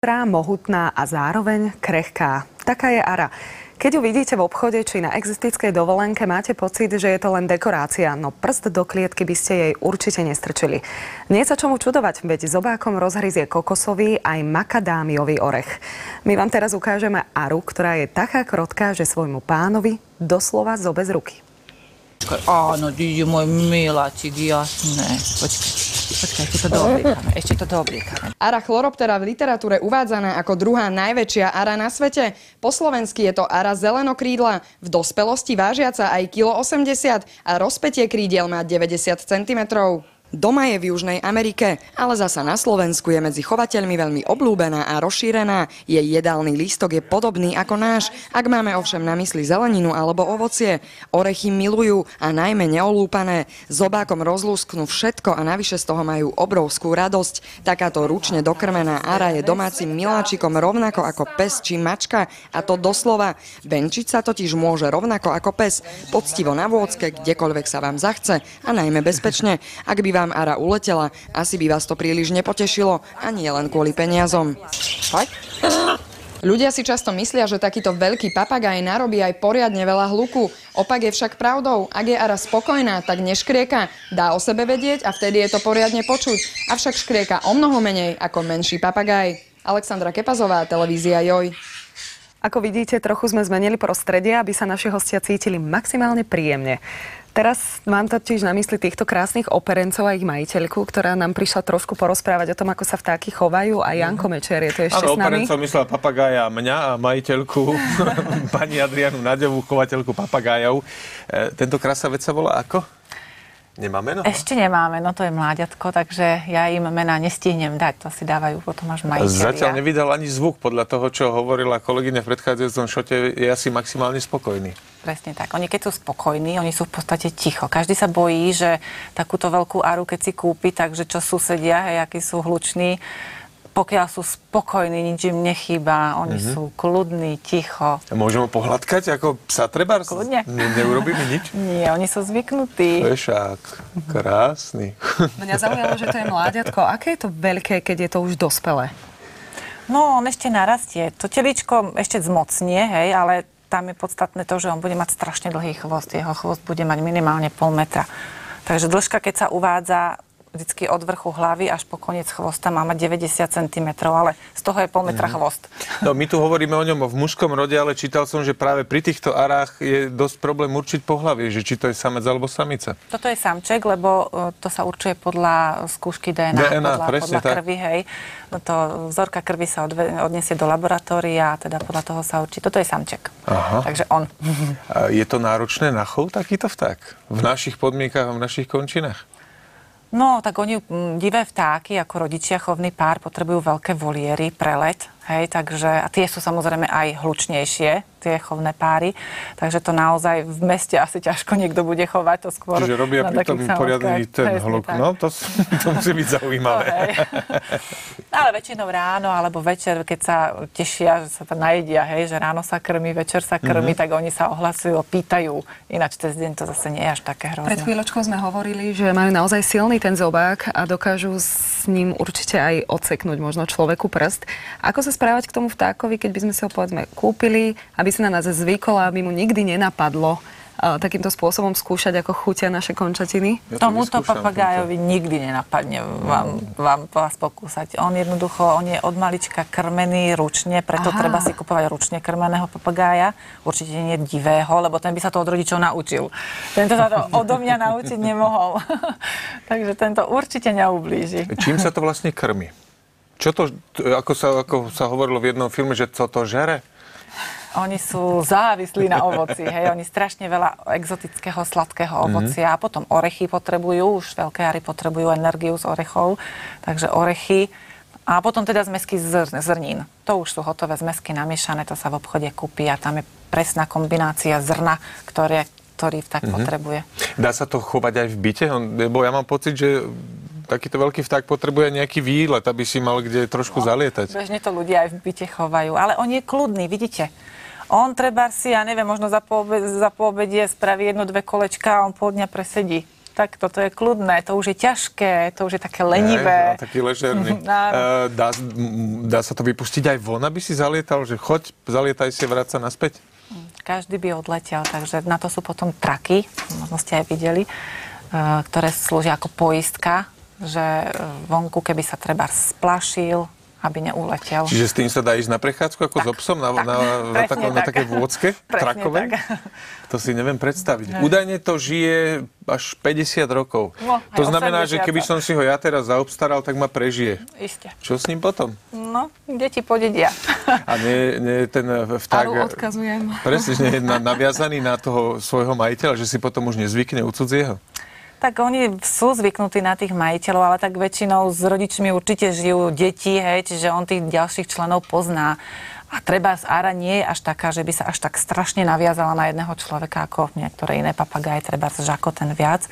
Mohutná a zároveň krehká. Taká je Ara. Keď ju vidíte v obchode či na exotickej dovolenke, máte pocit, že je to len dekorácia, no prst do klietky by ste jej určite nestrčili. Nie sa čomu čudovať, veď zobákom rozhryzie kokosový aj makadámiový orech. My vám teraz ukážeme Aru, ktorá je taká krotká, že svojmu pánovi doslova zobe z ruky. Áno, díde môj miláčik, jasné. Počkaj, ešte to doobliekame. Ara chloroptera v literatúre uvádzaná ako druhá najväčšia ara na svete. Po slovensky je to ara zelenokrídla. V dospelosti vážiaca aj 1,80 kg a rozpätie krídiel má 90 cm. Doma je v Južnej Amerike, ale zasa na Slovensku je medzi chovateľmi veľmi obľúbená a rozšírená. Jej jedálny lístok je podobný ako náš, ak máme ovšem na mysli zeleninu alebo ovocie. Orechy milujú a najmä neolúpané. Zobákom rozlúsknú všetko a navyše z toho majú obrovskú radosť. Takáto ručne dokrmená ara je domácim miláčikom rovnako ako pes či mačka, a to doslova. Venčiť sa totiž môže rovnako ako pes, poctivo na vôcke, kdekoľvek sa vám zachce a najmä bezpečne. Ak by vám Ara uletela, asi by vás to príliš nepotešilo a nie len kvôli peniazom. Poď. Ľudia si často myslia, že takýto veľký papagaj narobí aj poriadne veľa hluku. Opak je však pravdou. Ak je Ara spokojná, tak neškrieka. Dá o sebe vedieť a vtedy je to poriadne počuť. Avšak škrieka o mnoho menej ako menší papagaj. Alexandra Kepazová, televízia Joj. Ako vidíte, trochu sme zmenili prostredie, aby sa naši hostia cítili maximálne príjemne. Teraz mám totiž na mysli týchto krásnych operencov a ich majiteľku, ktorá nám prišla trošku porozprávať o tom, ako sa vtáky chovajú, a Janko Mečer je tu ešte s nami. Operencov myslela papagája mňa a majiteľku pani Adrianu Naďovú, chovateľku papagájov. Tento krásavec sa volá ako? Nemá meno? Ešte nemáme, no to je mláďatko, takže ja im mená nestihnem dať, to si dávajú potom až majiteľia. Zatiaľ nevydal ani zvuk, podľa toho, čo hovorila kolegyňa v predchádzajúcom šote, je asi maximálne spokojný. Presne tak. Oni keď sú spokojní, oni sú v podstate ticho. Každý sa bojí, že takúto veľkú aru, keď si kúpi, takže čo susedia, hej, akí sú hluční, pokiaľ sú spokojní, nič im nechýba, oni sú kľudní, ticho. A môžeme ho pohľadkať ako psa trebárs? Kľudne. Neurobí mi nič? Nie, oni sú zvyknutí. Vešák, krásny. Mňa zaujalo, že to je mláďatko. Aké je to veľké, keď je to už dospelé? No, on ešte narastie. To teličko ešte zmocnie, hej, ale tam je podstatné to, že on bude mať strašne dlhý chvost. Jeho chvost bude mať minimálne pol metra. Takže dĺžka, keď sa uvádza vždycky od vrchu hlavy až po koniec chvosta, má mať 90 cm, ale z toho je pol metra chvost. No, my tu hovoríme o ňom v mužskom rode, ale čítal som, že práve pri týchto arách je dosť problém určiť pohlavie, že či to je samec alebo samica. Toto je samček, lebo to sa určuje podľa skúšky DNA podľa krvi, hej. No to vzorka krvi sa odniesie do laboratória a teda podľa toho sa určí. Toto je samček. Aha. Takže on. A je to náročné na chov takýto vták? V našich podmienkach a v našich končinách? No, tak oni, divé vtáky, ako rodičia, chovný pár, potrebujú veľké voliery, prelet, hej, takže, a tie sú samozrejme aj hlučnejšie, tie chovné páry, takže to naozaj v meste asi ťažko niekto bude chovať, to skôr. Čiže robia pri tom poriadny ten hluk, no, to musí byť zaujímavé. Ale väčšinou ráno, alebo večer, keď sa tešia, že sa tam najedia, hej, že ráno sa krmí, večer sa krmí, tak oni sa ohlasujú, pýtajú, ináč cez deň to zase nie je až také hrozné. Pred chvíľočkou sme hovorili, že majú naozaj silný ten zobák a dokážu s ním určite aj odseknúť možno človeku prst. Ako sa správať k tomu vtákovi, keď by sme si ho povedzme kúpili, aby sa na nás zvykol, aby mu nikdy nenapadlo takýmto spôsobom skúšať, ako chutia naše končatiny? Tomuto papagájovi nikdy nenapadne vás pokúsať. On je od malička krmený ručne, preto treba si kupovať ručne krmeného papagája. Určite nie divého, lebo ten by sa to od rodičov naučil. Tento sa to odo mňa naučiť nemohol. Takže tento určite neublíži. Čím sa to vlastne krmi? Čo to, ako sa hovorilo v jednom filme, že co to žere? Oni sú závislí na ovoci, hej, oni strašne veľa exotického, sladkého ovocia a potom orechy potrebujú, už veľké ary potrebujú energiu z orechov, takže orechy a potom teda zmesky zrnín. To už sú hotové zmesky namiešané, to sa v obchode kúpi a tam je presná kombinácia zrna, ktorý vták potrebuje. Dá sa to chovať aj v byte? Lebo ja mám pocit, že takýto veľký vták potrebuje nejaký výlet, aby si mal kde trošku zalietať. Bežne to ľudia aj v byte chovajú, ale on je kľudný, vidíte. On treba si, ja neviem, možno za poobedie spraví 1-2 kolečka a on pol dňa presedí. Tak toto je kľudné, to už je ťažké, to už je také lenivé. Taký ležerný. Dá sa to vypustiť aj von, aby si zalietal, že choď, zalietaj si, vráť sa naspäť? Každý by odletel, takže na to sú potom traky, možno ste aj videli, ktoré slúžia ako poistka, že vonku, keby sa treba splašil, aby neuletel. Čiže s tým sa dá ísť na prechádzku ako so psom na také vôdzke trakovej? To si neviem predstaviť. Údajne to žije až 50 rokov. No, to znamená, 80. že keby som si ho ja teraz zaobstaral, tak ma prežije. Isté. Čo s ním potom? No, deti podedia. A nie ten vták... Aru odkazujem. Presne, nie je naviazaný na toho svojho majiteľa, že si potom už nezvykne u cudzieho? Tak oni sú zvyknutí na tých majiteľov, ale tak väčšinou s rodičmi určite žijú deti, hej, čiže on tých ďalších členov pozná. A treba Ara nie je až taká, že by sa až tak strašne naviazala na jedného človeka, ako niektoré iné papagáje, treba Žako ten viac.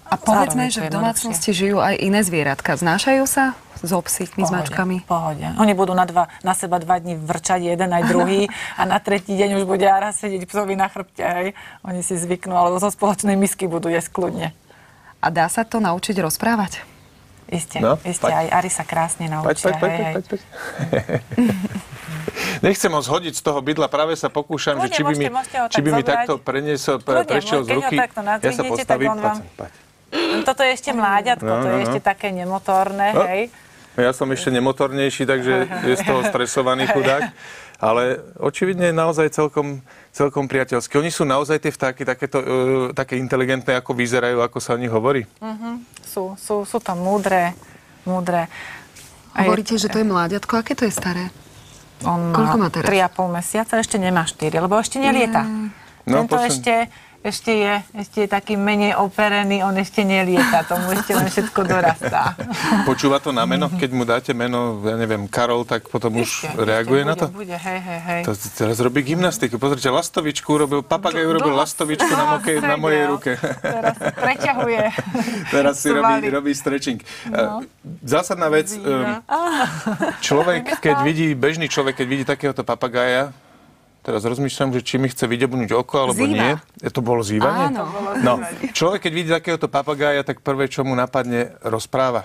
A povedzme, že v domácnosti žijú aj iné zvieratka. Znášajú sa so psíkmi, s mačkami? Pohode. Oni budú na seba 2 dní vrčať, jeden aj druhý a na tretí deň už bude Ara sedieť psovi na chrbte, hej. Oni si zvyknú, alebo zo spoločnej misky budú jesť kľudne. A dá sa to naučiť rozprávať? Isté, aj Ari sa krásne naučia. Poď. Nechcem ho zhodiť z toho bydla, práve sa pokúšam, že či by mi takto prešiel z ruky. Ja sa postavím. Toto je ešte mláďatko, to je ešte také nemotorné, hej. Ja som ešte nemotornejší, takže je z toho stresovaný chudák. Ale očividne je naozaj celkom priateľský. Oni sú naozaj tie vtáky také inteligentné, ako vyzerajú, ako sa o nich hovorí? Sú to múdre. Hovoríte, že to je mláďatko. Aké to je staré? Koľko má teraz? 3,5 mesiaca, ešte nemá 4, lebo ešte nelieta. Tento ešte je taký menej operený, on ešte nelieta, tomu ešte len všetko dorastá. Počúva to na meno? Keď mu dáte meno, ja neviem, Karol, tak potom už reaguje na to? Bude, hej. To teraz robí gymnastiku. Pozrite, lastovičku urobil, papagaj urobil lastovičku na mojej ruke. Teraz sa preťahuje. Teraz si robí stretching. Zásadná vec, bežný človek, keď vidí takéhoto papagája, teraz rozmýšľam, že či mi chce vydebnúť oko, alebo nie. To bolo zývanie? Áno. No, človek, keď vidí takéhoto papagája, tak prvé, čo mu napadne, rozpráva.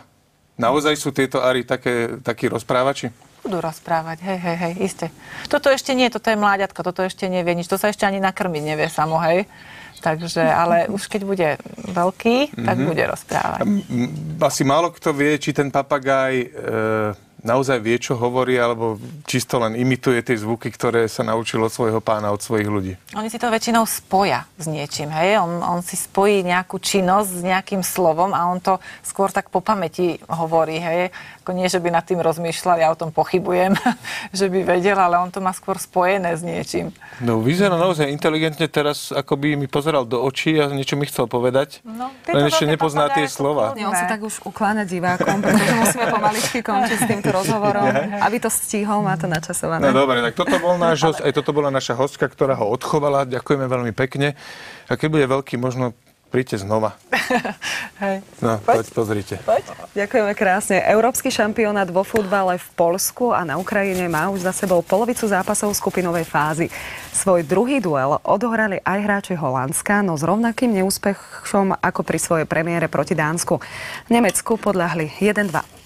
Naozaj sú tieto Ari takí rozprávači? Budú rozprávať, hej, isté. Toto ešte nie, toto je mláďatko, toto ešte nevie nič, to sa ešte ani nakrmiť nevie samo, hej. Takže, ale už keď bude veľký, tak bude rozprávať. Asi málo kto vie, či ten papagáj naozaj vie, čo hovorí, alebo čisto len imituje tie zvuky, ktoré sa naučil od svojho pána, od svojich ľudí. Oni si to väčšinou spoja s niečím, hej? On si spojí nejakú činnosť s nejakým slovom a on to skôr tak po pamäti hovorí, hej? Ako nie, že by nad tým rozmýšľal, ja o tom pochybujem, že by vedel, ale on to má skôr spojené s niečím. No, vyzerá naozaj inteligentne teraz, ako by mi pozeral do očí a niečo mi chcel povedať. No, len ešte nepozná tie slova. On sa tak už ukláňa divákom, pretože musíme pomaličky končiť s týmto rozhovorom, aby to stihol, má to načasované. No dobre, tak toto bola naša hostka, ktorá ho odchovala. Ďakujeme veľmi pekne. A keď bude veľký, možno príďte znova. Hej. No, poď, pozrite. Ďakujeme krásne. Európsky šampionát vo futbale v Poľsku a na Ukrajine má už za sebou polovicu zápasov skupinovej fázy. Svoj druhý duel odohrali aj hráči Holandska, no s rovnakým neúspechom ako pri svojej premiére proti Dánsku. V Nemecku podľahli 1-2.